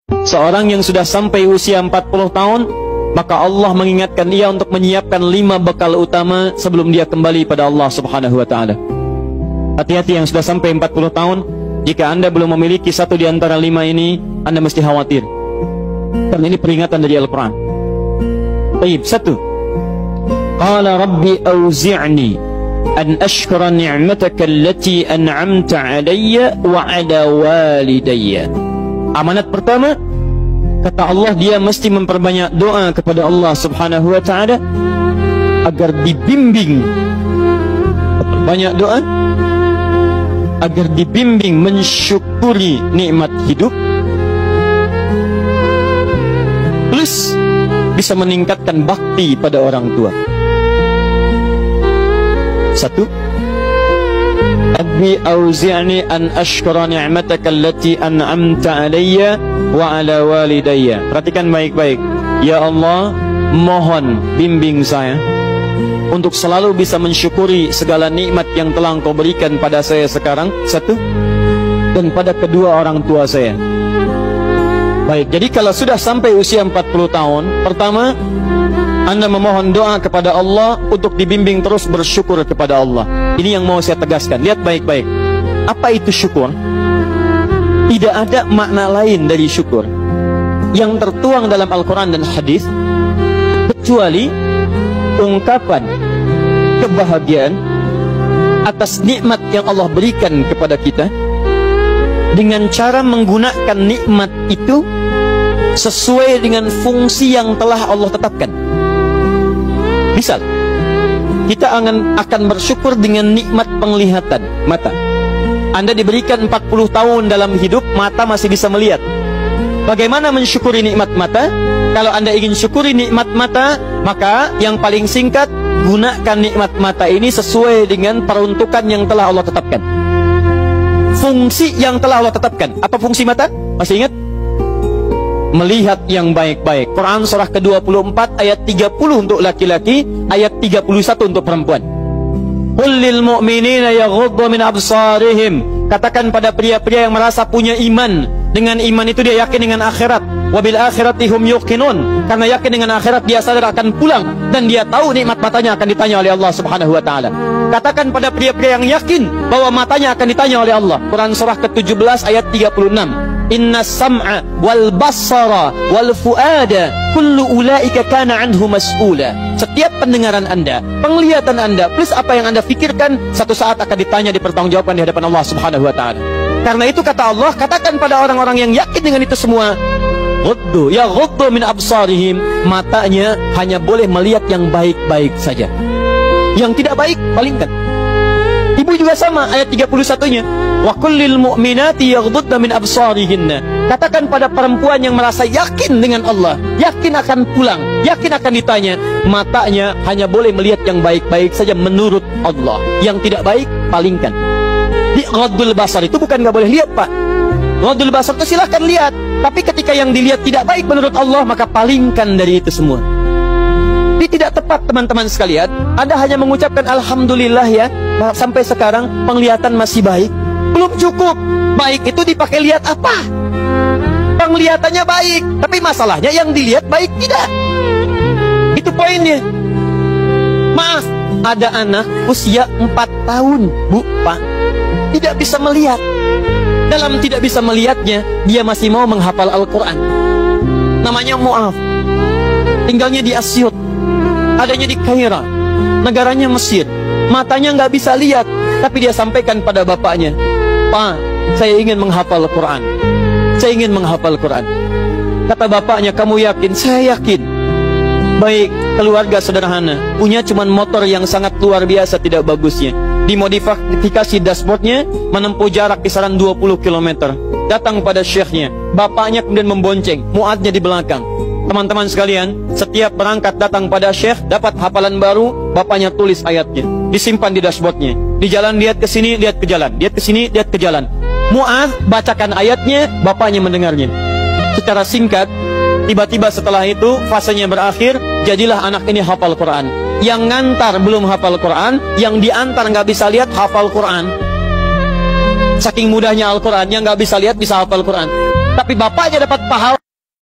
Seorang yang sudah sampai usia 40 tahun, maka Allah mengingatkan dia untuk menyiapkan 5 bekal utama sebelum dia kembali pada Allah Subhanahu wa ta'ala. Hati-hati yang sudah sampai 40 tahun, jika Anda belum memiliki satu di antara 5 ini, Anda mesti khawatir. Karena ini peringatan dari Al-Quran. Baik, 1. Qala Rabbi awzi'ni an ashkura ni'mataka allati an'amta 'alayya wa 'ala walidayya. Amanat pertama, kata Allah, dia mesti memperbanyak doa kepada Allah Subhanahu wa ta'ala agar dibimbing. Banyak doa agar dibimbing mensyukuri nikmat hidup, plus bisa meningkatkan bakti pada orang tua. 1. Rabbi auzi'ni an ashkura ni'mataka allati an'amta 'alayya wa 'ala walidayya. Perhatikan baik-baik. Ya Allah, mohon bimbing saya untuk selalu bisa mensyukuri segala nikmat yang telah Engkau berikan pada saya sekarang, 1, dan pada kedua orang tua saya. Baik, jadi kalau sudah sampai usia 40 tahun, pertama, Anda memohon doa kepada Allah untuk dibimbing terus bersyukur kepada Allah. Ini yang mau saya tegaskan. Lihat baik-baik. Apa itu syukur? Tidak ada makna lain dari syukur yang tertuang dalam Al-Quran dan hadis kecuali ungkapan kebahagiaan atas nikmat yang Allah berikan kepada kita dengan cara menggunakan nikmat itu sesuai dengan fungsi yang telah Allah tetapkan. Misal, kita akan bersyukur dengan nikmat penglihatan mata. Anda diberikan 40 tahun dalam hidup, mata masih bisa melihat. Bagaimana mensyukuri nikmat mata? Kalau Anda ingin syukuri nikmat mata, maka yang paling singkat, gunakan nikmat mata ini sesuai dengan peruntukan yang telah Allah tetapkan. Fungsi yang telah Allah tetapkan. Apa fungsi mata? Masih ingat? Melihat yang baik-baik. Quran surah ke-24 ayat 30 untuk laki-laki, ayat 31 untuk perempuan. Qul lil mu'minina yaghuddu min absarihim. Katakan pada pria-pria yang merasa punya iman. Dengan iman itu dia yakin dengan akhirat. Wabil akhirati hum yuqinun. Karena yakin dengan akhirat dia sadar akan pulang dan dia tahu nikmat matanya akan ditanya oleh Allah Subhanahu wa taala. Katakan pada pria-pria yang yakin bahwa matanya akan ditanya oleh Allah. Quran surah ke-17 ayat 36. Inna sam'a wal basara wal fuada kullu ulaika kana anhu mas'ula. Setiap pendengaran Anda, penglihatan Anda, plus apa yang Anda fikirkan, satu saat akan ditanya, dipertanggungjawabkan di hadapan Allah Subhanahu wa taala. Karena itu kata Allah, katakan pada orang-orang yang yakin dengan itu semua, ghuddu ya ghuddu min absarihim, matanya hanya boleh melihat yang baik-baik saja. Yang tidak baik palingkan. Ibu juga sama, ayat 31-nya. Wa kullil mu'minati yaghdudna min absarihinna. Katakan pada perempuan yang merasa yakin dengan Allah, yakin akan pulang, yakin akan ditanya, matanya hanya boleh melihat yang baik-baik saja menurut Allah. Yang tidak baik, palingkan. Di ghaddul basar itu bukan nggak boleh lihat, Pak. Ghaddul basar itu silahkan lihat. Tapi ketika yang dilihat tidak baik menurut Allah, maka palingkan dari itu semua. Ini tidak tepat, teman-teman sekalian. Anda hanya mengucapkan Alhamdulillah ya, sampai sekarang penglihatan masih baik. Belum cukup. Baik itu dipakai lihat apa? Penglihatannya baik, tapi masalahnya yang dilihat baik tidak. Itu poinnya. Maaf, ada anak usia 4 tahun, Bu, Pak, tidak bisa melihat. Dalam tidak bisa melihatnya, dia masih mau menghafal Al-Quran. Namanya Mu'af. Tinggalnya di Asyut, adanya di Kaira, negaranya Mesir. Matanya nggak bisa lihat, tapi dia sampaikan pada bapaknya, Pak, saya ingin menghafal Quran. Saya ingin menghafal Quran. Kata bapaknya, kamu yakin? Saya yakin. Baik, keluarga sederhana, punya cuman motor yang sangat luar biasa tidak bagusnya. Dimodifikasi dashboardnya, menempuh jarak kisaran 20 km. Datang pada syekhnya, bapaknya kemudian membonceng, muadnya di belakang. Teman-teman sekalian, setiap berangkat datang pada syekh, dapat hafalan baru, bapaknya tulis ayatnya, disimpan di dashboardnya. Di jalan lihat ke sini, lihat ke jalan, lihat ke sini, lihat ke jalan. Mu'adz bacakan ayatnya, bapaknya mendengarnya. Secara singkat, tiba-tiba setelah itu fasenya berakhir, jadilah anak ini hafal Quran. Yang ngantar belum hafal Quran, yang diantar nggak bisa lihat hafal Quran. Saking mudahnya Al-Quran, yang nggak bisa lihat bisa hafal Quran. tapi bapaknya dapat pahala